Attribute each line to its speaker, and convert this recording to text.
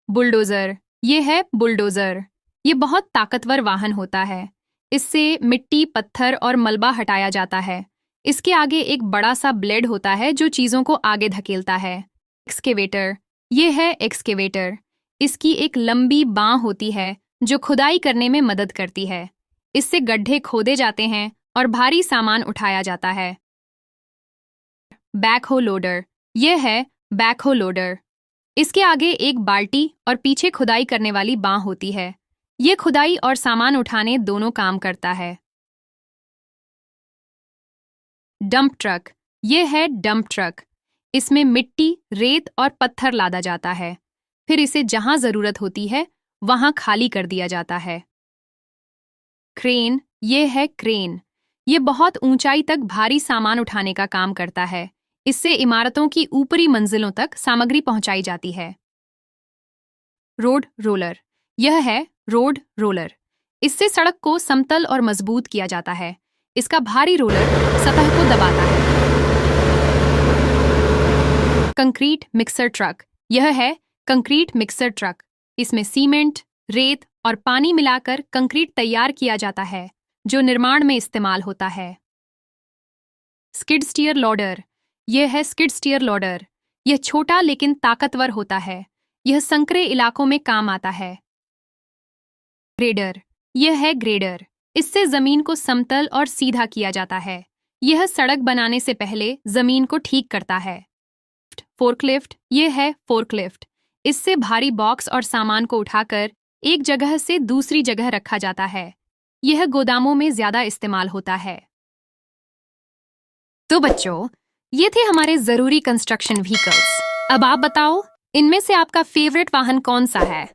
Speaker 1: Bulldozer. ये है bulldozer. ये बहुत ताकतवर वाहन होता है। इससे मिट्टी, पत्थर और मलबा हटाया जाता है। इसके आगे एक बड़ा सा ब्लेड होता है जो चीजों को आगे धकेलता है। एक्सकेवेटर। ये है एक्सकेवेटर। इसकी एक लंबी बाँ होती है जो खुदाई करने में मदद करती है। इससे गड्ढे खोदे जाते हैं और भारी सामान उठाया जाता है। Backhoe loader. यह है बैकहो लोडर। इसके आगे एक बाल्टी और पीछे खुदाई करने वाली बाँ होती है। ये खुदाई और सामान उठाने दोनों काम करता है। Dump truck. ये है डंप ट्रक। इसमें मिट्टी, रेत और पत्थर लादा जाता है। फिर इसे जहां जरूरत होती है वहां खाली कर दिया जाता है। क्रेन। ये है क्रेन। ये बहुत ऊंचाई तक भारी सामान उठाने का काम करता है। इससे इमारतों की ऊपरी मंजिलों तक सामग्री पहुंचाई जाती है। Road roller. यह है रोड रोलर। इससे सड़क को समतल और मजबूत किया जाता है। इसका भारी रोलर सतह को दबाता है। Concrete mixer truck. यह है कंक्रीट मिक्सर ट्रक। इसमें सीमेंट, रेत और पानी मिलाकर कंक्रीट तैयार किया जाता है जो निर्माण में इस्तेमाल होता है। Skid steer loader. यह है स्किड स्टीयर लोडर। यह छोटा लेकिन ताकतवर होता है। यह संकरे इलाकों में काम आता है। ग्रेडर। यह है ग्रेडर। इससे जमीन को समतल और सीधा किया जाता है। यह सड़क बनाने से पहले जमीन को ठीक करता है। फोर्कलिफ्ट। यह है फोर्कलिफ्ट। इससे भारी बॉक्स और सामान को उठाकर एक जगह से दूसरी जगह रखा जाता है। यह गोदामों में ज्यादा इस्तेमाल होता है। तो बच्चों, ये थे हमारे जरूरी कंस्ट्रक्शन व्हीकल्स। अब आप बताओ, इनमें से आपका फेवरेट वाहन कौन सा है?